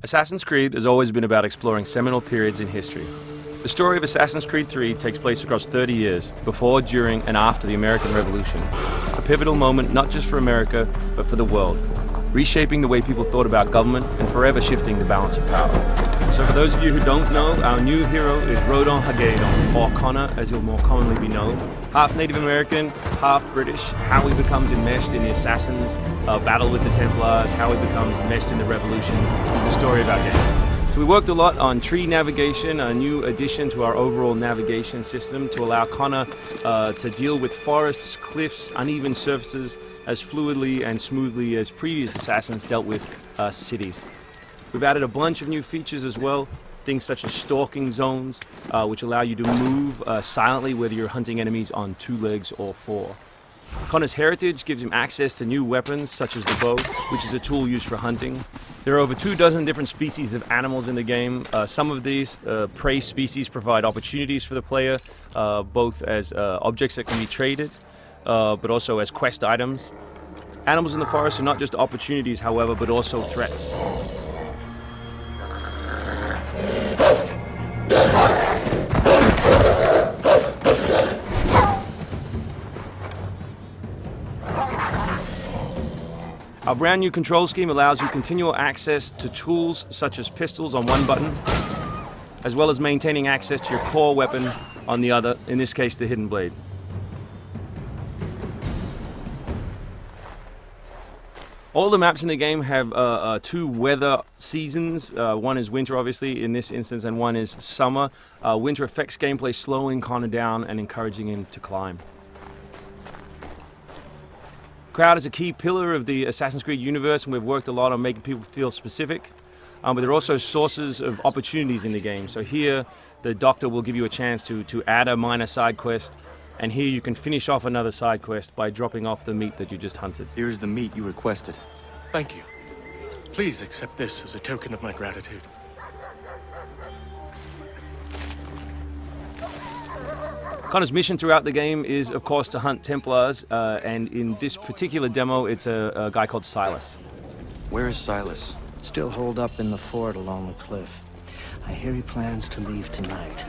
Assassin's Creed has always been about exploring seminal periods in history. The story of Assassin's Creed 3 takes place across 30 years, before, during, and after the American Revolution. A pivotal moment not just for America, but for the world, reshaping the way people thought about government and forever shifting the balance of power. So for those of you who don't know, our new hero is Rodon Hagedon, or Connor as he'll more commonly be known. Half Native American, half British, how he becomes enmeshed in the Assassins' battle with the Templars, how he becomes enmeshed in the Revolution, the story of our game. So we worked a lot on tree navigation, a new addition to our overall navigation system to allow Connor to deal with forests, cliffs, uneven surfaces as fluidly and smoothly as previous Assassins dealt with cities. We've added a bunch of new features as well, things such as stalking zones, which allow you to move silently whether you're hunting enemies on 2 legs or 4. Connor's heritage gives him access to new weapons such as the bow, which is a tool used for hunting. There are over 24 different species of animals in the game. Some of these prey species provide opportunities for the player, both as objects that can be traded, but also as quest items. Animals in the forest are not just opportunities, however, but also threats. Our brand new control scheme allows you continual access to tools such as pistols on one button, as well as maintaining access to your core weapon on the other, in this case the hidden blade. All the maps in the game have 2 weather seasons. One is winter, obviously, in this instance, and one is summer. Winter affects gameplay, slowing Connor down and encouraging him to climb. Crowd is a key pillar of the Assassin's Creed universe, and we've worked a lot on making people feel specific. But there are also sources of opportunities in the game. So here, the doctor will give you a chance to add a minor side quest, and here you can finish off another side quest by dropping off the meat that you just hunted. Here is the meat you requested. Thank you. Please accept this as a token of my gratitude. Connor's mission throughout the game is, of course, to hunt Templars, and in this particular demo, it's a guy called Silas. Where is Silas? Still holed up in the fort along the cliff. I hear he plans to leave tonight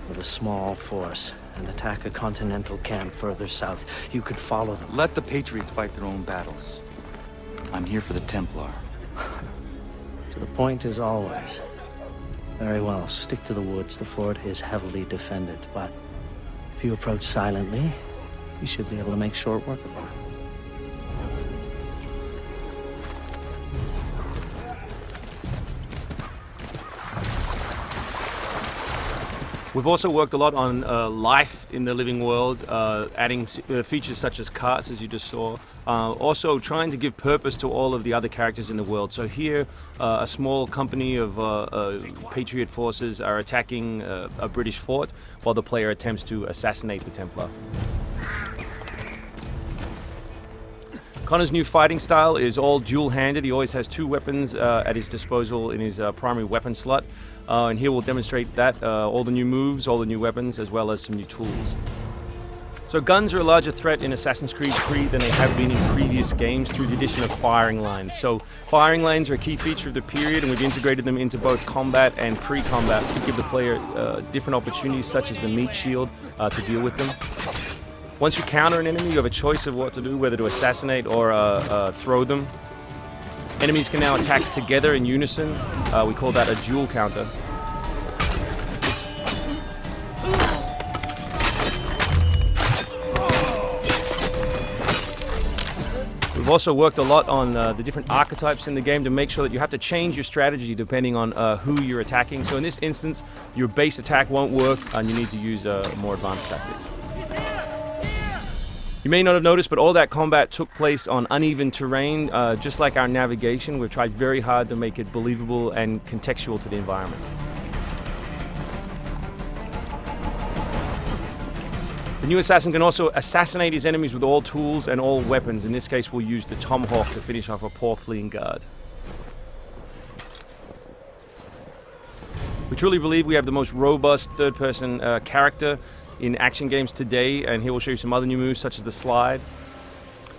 with a small force and attack a continental camp further south. You could follow them. Let the Patriots fight their own battles. I'm here for the Templar. To the point as always. Very well, stick to the woods. The fort is heavily defended, but if you approach silently, you should be able to make short work of them. We've also worked a lot on life in the living world, adding features such as carts, as you just saw. Also trying to give purpose to all of the other characters in the world. So here, a small company of Patriot forces are attacking a British fort while the player attempts to assassinate the Templar. Connor's new fighting style is all dual-handed. He always has 2 weapons at his disposal in his primary weapon slot. And here we'll demonstrate that, all the new moves, all the new weapons, as well as some new tools. So guns are a larger threat in Assassin's Creed 3 than they have been in previous games through the addition of firing lines. So firing lines are a key feature of the period, and we've integrated them into both combat and pre-combat to give the player different opportunities, such as the meat shield, to deal with them. Once you counter an enemy, you have a choice of what to do, whether to assassinate or throw them. Enemies can now attack together in unison. We call that a dual counter. We've also worked a lot on the different archetypes in the game to make sure that you have to change your strategy depending on who you're attacking. So in this instance, your base attack won't work and you need to use more advanced tactics. You may not have noticed, but all that combat took place on uneven terrain. Just like our navigation, we've tried very hard to make it believable and contextual to the environment. The new assassin can also assassinate his enemies with all tools and all weapons. In this case, we'll use the tomahawk to finish off a poor fleeing guard. We truly believe we have the most robust third-person character in action games today, and here we'll show you some other new moves such as the slide.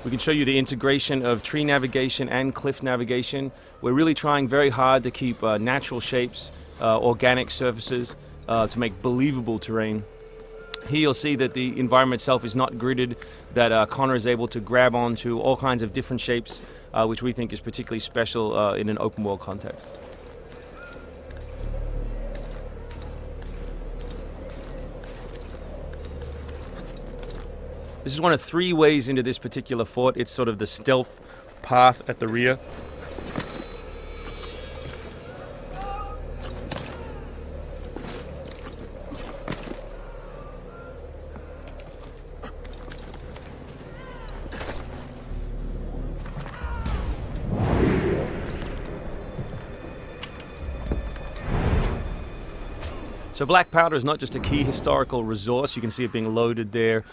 We can show you the integration of tree navigation and cliff navigation. We're really trying very hard to keep natural shapes, organic surfaces, to make believable terrain. Here you'll see that the environment itself is not gridded, that Connor is able to grab onto all kinds of different shapes, which we think is particularly special in an open world context. This is one of 3 ways into this particular fort. It's sort of the stealth path at the rear. So black powder is not just a key historical resource. You can see it being loaded there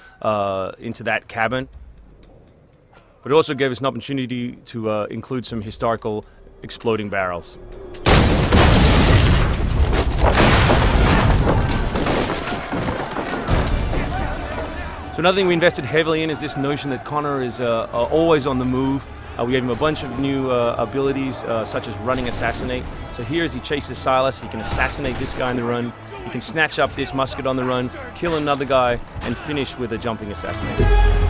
into that cabin. But it also gave us an opportunity to include some historical exploding barrels. So another thing we invested heavily in is this notion that Connor is always on the move. We gave him a bunch of new abilities, such as running assassinate. So here as he chases Silas, he can assassinate this guy on the run. He can snatch up this musket on the run, kill another guy, and finish with a jumping assassinate.